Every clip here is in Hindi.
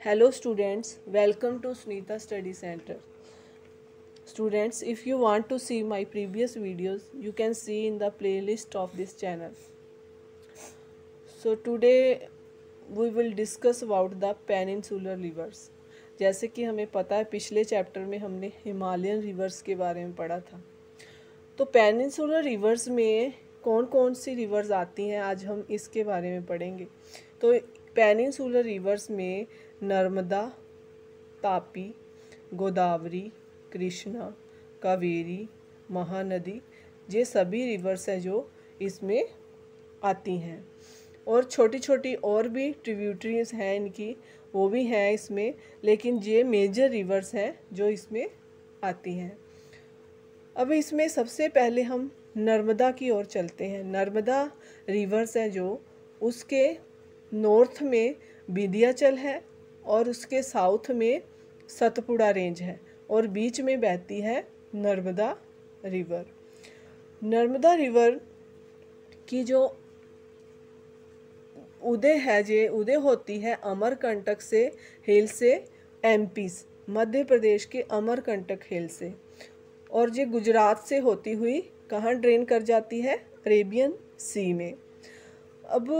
Hello students, welcome to Sunita Study Center. Students, if you want to see my previous videos, you can see in the playlist of this channel. So today we will discuss about the peninsular rivers. जैसे कि हमें पता है पिछले चैप्टर में हमने हिमालयन रिवर्स के बारे में पढ़ा था। तो पेनिनसुलर रिवर्स में कौन कौन सी रिवर्स आती हैं आज हम इसके बारे में पढ़ेंगे। तो पेनिनसुलर रिवर्स में नर्मदा, तापी, गोदावरी, कृष्णा, कावेरी, महानदी, ये सभी रिवर्स हैं जो इसमें आती हैं। और छोटी छोटी और भी ट्रिब्यूटरीज हैं इनकी, वो भी हैं इसमें, लेकिन ये मेजर रिवर्स हैं जो इसमें आती हैं। अब इसमें सबसे पहले हम नर्मदा की ओर चलते हैं। नर्मदा रिवर्स है जो उसके नॉर्थ में विंध्याचल है और उसके साउथ में सतपुड़ा रेंज है और बीच में बहती है नर्मदा रिवर। नर्मदा रिवर की जो उदय है जे उदय होती है अमरकंटक से हिल से एमपी मध्य प्रदेश के अमरकंटक हिल से, और ये गुजरात से होती हुई कहाँ ड्रेन कर जाती है, अरेबियन सी में। अब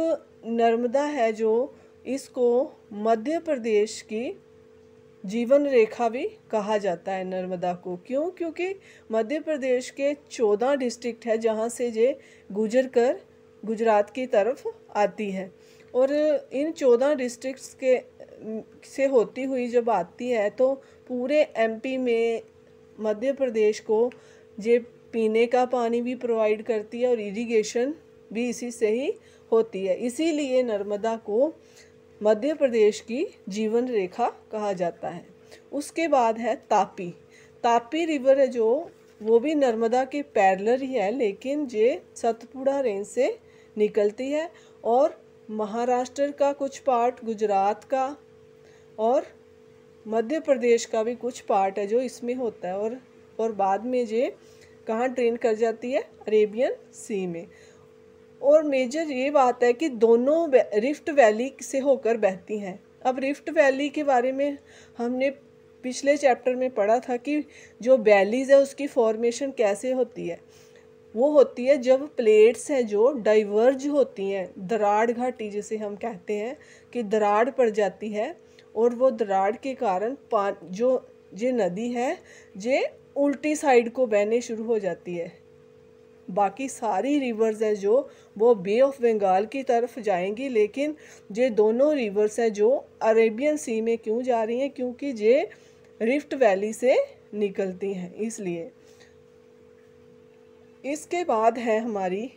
नर्मदा है जो इसको मध्य प्रदेश की जीवन रेखा भी कहा जाता है नर्मदा को। क्यों? क्योंकि मध्य प्रदेश के 14 डिस्ट्रिक्ट है जहाँ से ये गुजर कर गुजरात की तरफ आती है, और इन 14 डिस्ट्रिक्ट्स के से होती हुई जब आती है तो पूरे एमपी में मध्य प्रदेश को ये पीने का पानी भी प्रोवाइड करती है और इरिगेशन भी इसी से ही होती है। इसीलिए नर्मदा को मध्य प्रदेश की जीवन रेखा कहा जाता है। उसके बाद है तापी। तापी रिवर है जो वो भी नर्मदा के पैरेलल ही है, लेकिन ये सतपुड़ा रेंज से निकलती है और महाराष्ट्र का कुछ पार्ट, गुजरात का और मध्य प्रदेश का भी कुछ पार्ट है जो इसमें होता है, और बाद में ये कहाँ ड्रेन कर जाती है, अरेबियन सी में। और मेजर ये बात है कि दोनों रिफ्ट वैली से होकर बहती हैं। अब रिफ्ट वैली के बारे में हमने पिछले चैप्टर में पढ़ा था कि जो वैलीज है उसकी फॉर्मेशन कैसे होती है। वो होती है जब प्लेट्स हैं जो डाइवर्ज होती हैं, दरार घाटी जिसे हम कहते हैं कि दरार पड़ जाती है, और वो दरार के कारण जो ये नदी है ये उल्टी साइड को बहने शुरू हो जाती है। बाकी सारी रिवर्स है जो वो बे ऑफ बंगाल की तरफ जाएंगी, लेकिन ये दोनों रिवर्स है जो अरेबियन सी में क्यों जा रही हैं, क्योंकि ये रिफ्ट वैली से निकलती हैं इसलिए। इसके बाद है हमारी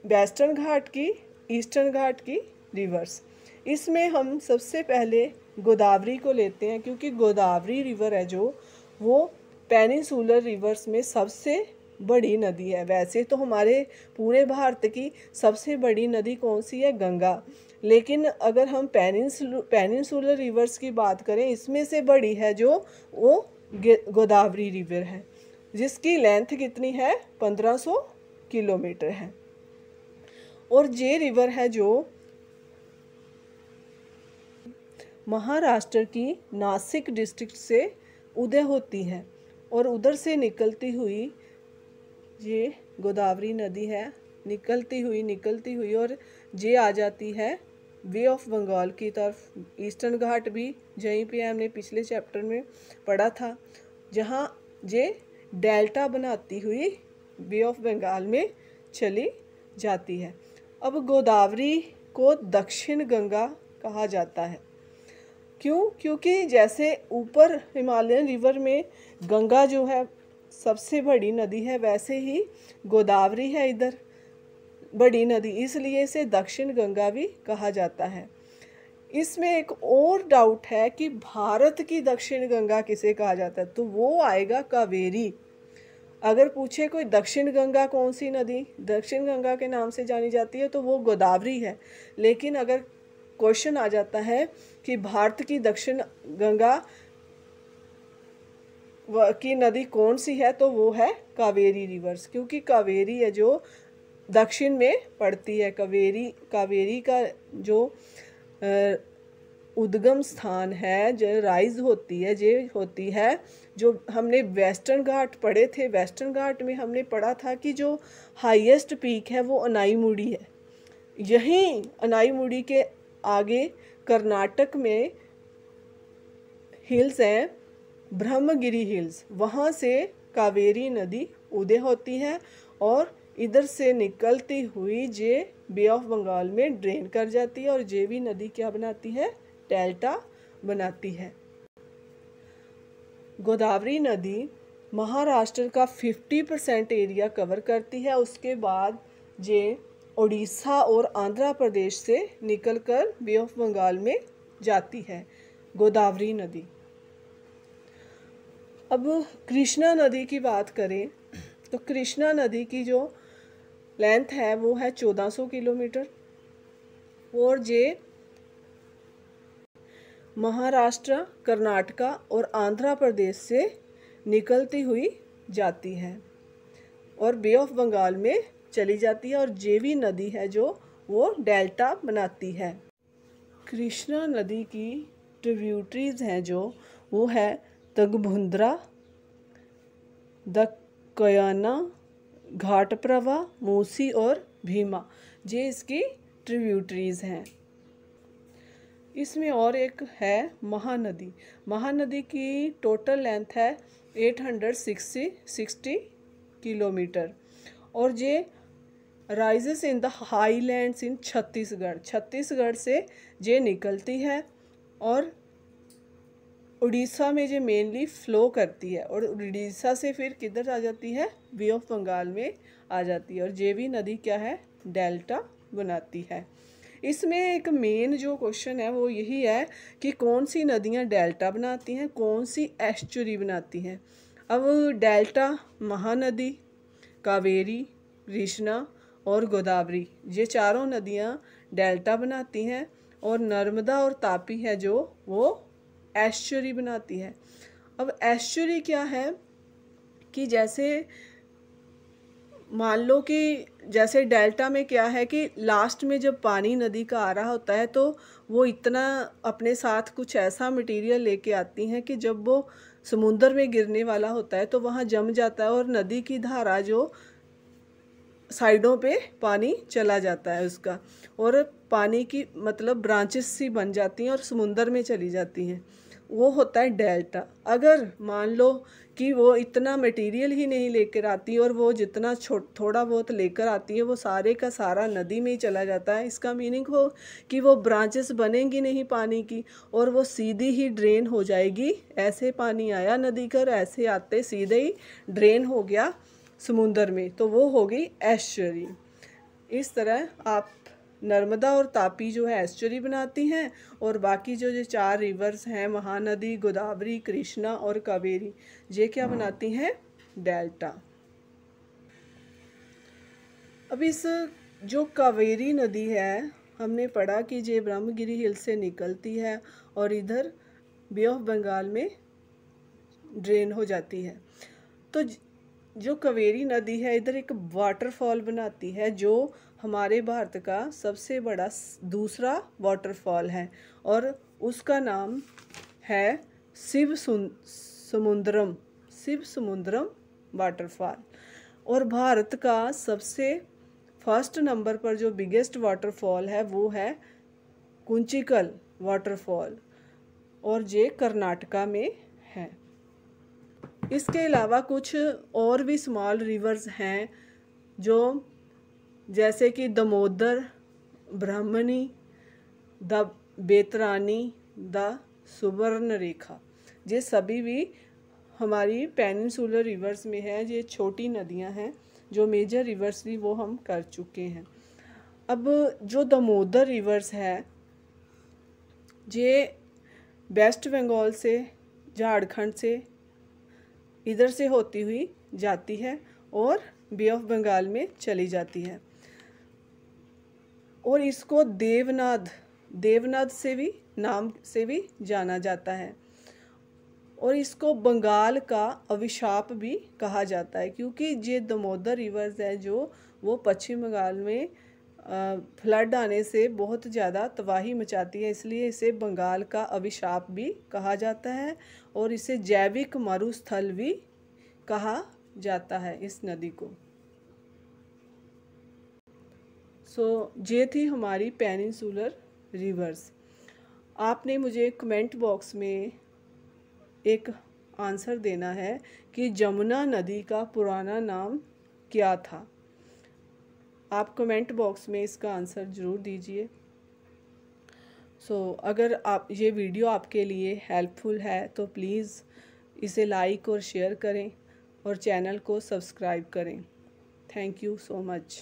वेस्टर्न घाट की, ईस्टर्न घाट की रिवर्स। इसमें हम सबसे पहले गोदावरी को लेते हैं, क्योंकि गोदावरी रिवर है जो वो पेनिनसुलर रिवर्स में सबसे बड़ी नदी है। वैसे तो हमारे पूरे भारत की सबसे बड़ी नदी कौन सी है, गंगा, लेकिन अगर हम पेनिनसुलर रिवर्स की बात करें, इसमें से बड़ी है जो वो गोदावरी रिवर है, जिसकी लेंथ कितनी है, 1500 किलोमीटर है। और ये रिवर है जो महाराष्ट्र की नासिक डिस्ट्रिक्ट से उदय होती है, और उधर से निकलती हुई ये गोदावरी नदी है, निकलती हुई और ये आ जाती है बे ऑफ बंगाल की तरफ। ईस्टर्न घाट भी यहीं पे हमने पिछले चैप्टर में पढ़ा था, जहाँ ये डेल्टा बनाती हुई बे ऑफ बंगाल में चली जाती है। अब गोदावरी को दक्षिण गंगा कहा जाता है। क्यों? क्योंकि जैसे ऊपर हिमालयन रिवर में गंगा जो है सबसे बड़ी नदी है, वैसे ही गोदावरी है इधर बड़ी नदी, इसलिए इसे दक्षिण गंगा भी कहा जाता है। इसमें एक और डाउट है कि भारत की दक्षिण गंगा किसे कहा जाता है, तो वो आएगा कावेरी। अगर पूछे कोई दक्षिण गंगा कौन सी नदी दक्षिण गंगा के नाम से जानी जाती है, तो वो गोदावरी है। लेकिन अगर क्वेश्चन आ जाता है कि भारत की दक्षिण गंगा की नदी कौन सी है, तो वो है कावेरी रिवर्स, क्योंकि कावेरी है जो दक्षिण में पड़ती है। कावेरी का जो उद्गम स्थान है, जो राइज होती है, ये होती है जो हमने वेस्टर्न घाट पढ़े थे। वेस्टर्न घाट में हमने पढ़ा था कि जो हाईएस्ट पीक है वो अनाईमुड़ी है। यहीं अनाईमुड़ी के आगे कर्नाटक में हिल्स हैं, ब्रह्मगिरी हिल्स, वहाँ से कावेरी नदी उदय होती है और इधर से निकलती हुई जे बे ऑफ बंगाल में ड्रेन कर जाती है और जे भी नदी क्या बनाती है, डेल्टा बनाती है। गोदावरी नदी महाराष्ट्र का 50% एरिया कवर करती है। उसके बाद ये उड़ीसा और आंध्र प्रदेश से निकलकर बे ऑफ बंगाल में जाती है गोदावरी नदी। अब कृष्णा नदी की बात करें तो कृष्णा नदी की जो लेंथ है वो है 1400 किलोमीटर और ये महाराष्ट्र, कर्नाटका और आंध्र प्रदेश से निकलती हुई जाती है और बे ऑफ बंगाल में चली जाती है और जेवी नदी है जो वो डेल्टा बनाती है। कृष्णा नदी की ट्रिब्यूटरीज हैं जो वो है तगभुंद्रा, दक्कयाना, घाटप्रभा, मूसी और भीमा, ये इसकी ट्रिब्यूटरीज हैं। इसमें और एक है महानदी। महानदी की टोटल लेंथ है 860 किलोमीटर और ये राइजेस इन द हाईलैंड्स इन छत्तीसगढ़ से ये निकलती है और उड़ीसा में ये मेनली फ्लो करती है और उड़ीसा से फिर किधर आ जाती है, बे ऑफ बंगाल में आ जाती है और ये भी नदी क्या है, डेल्टा बनाती है। इसमें एक मेन जो क्वेश्चन है वो यही है कि कौन सी नदियाँ डेल्टा बनाती हैं, कौन सी एस्चुरी बनाती हैं। अब डेल्टा महानदी, कावेरी, कृष्णा और गोदावरी, ये चारों नदियाँ डेल्टा बनाती हैं और नर्मदा और तापी है जो वो एस्चुरी बनाती है। अब एस्चुरी क्या है कि जैसे मान लो कि जैसे डेल्टा में क्या है कि लास्ट में जब पानी नदी का आ रहा होता है तो वो इतना अपने साथ कुछ ऐसा मटेरियल लेके आती हैं कि जब वो समुद्र में गिरने वाला होता है तो वहाँ जम जाता है और नदी की धारा जो साइडों पे पानी चला जाता है उसका और पानी की मतलब ब्रांचेस सी बन जाती हैं और समुद्र में चली जाती हैं, वो होता है डेल्टा। अगर मान लो कि वो इतना मटेरियल ही नहीं लेकर आती और वो जितना थोड़ा बहुत लेकर आती है वो सारे का सारा नदी में ही चला जाता है, इसका मीनिंग हो कि वो ब्रांचेस बनेंगी नहीं पानी की और वो सीधी ही ड्रेन हो जाएगी। ऐसे पानी आया नदी का, ऐसे आते सीधे ही ड्रेन हो गया समुद्र में, तो वो होगी एस्चुरी। इस तरह आप नर्मदा और तापी जो है एस्चुरी बनाती हैं और बाकी जो चार रिवर्स हैं महानदी, गोदावरी, कृष्णा और कावेरी, ये क्या बनाती हैं, डेल्टा। अब इस जो कावेरी नदी है हमने पढ़ा कि ये ब्रह्मगिरी हिल से निकलती है और इधर बे ऑफ बंगाल में ड्रेन हो जाती है। तो जो कावेरी नदी है इधर एक वाटरफॉल बनाती है जो हमारे भारत का सबसे बड़ा दूसरा वाटरफॉल है और उसका नाम है शिव समुद्रम वाटरफॉल। और भारत का सबसे फर्स्ट नंबर पर जो बिगेस्ट वाटरफॉल है वो है कुंचिकल वाटरफॉल और ये कर्नाटका में है। इसके अलावा कुछ और भी स्मॉल रिवर्स हैं जो जैसे कि दामोदर, ब्राह्मणी, द बेतरानी, द सुवर्णरेखा, ये सभी भी हमारी पेनिनसुलर रिवर्स में है। ये छोटी नदियां हैं, जो मेजर रिवर्स भी वो हम कर चुके हैं। अब जो दामोदर रिवर्स है ये वेस्ट बंगाल से, झारखंड से, इधर से होती हुई जाती है और बे ऑफ बंगाल में चली जाती है और इसको देवनाद से भी नाम से भी जाना जाता है और इसको बंगाल का अभिशाप भी कहा जाता है क्योंकि ये दामोदर रिवर्स है जो वो पश्चिम बंगाल में फ्लड आने से बहुत ज़्यादा तबाही मचाती है, इसलिए इसे बंगाल का अभिशाप भी कहा जाता है और इसे जैविक मरुस्थल भी कहा जाता है इस नदी को। ये थी हमारी पेनिनसुलर रिवर्स। आपने मुझे कमेंट बॉक्स में एक आंसर देना है कि जमुना नदी का पुराना नाम क्या था। आप कमेंट बॉक्स में इसका आंसर ज़रूर दीजिए। अगर आप ये वीडियो आपके लिए हेल्पफुल है तो प्लीज़ इसे लाइक और शेयर करें और चैनल को सब्सक्राइब करें। Thank you so much.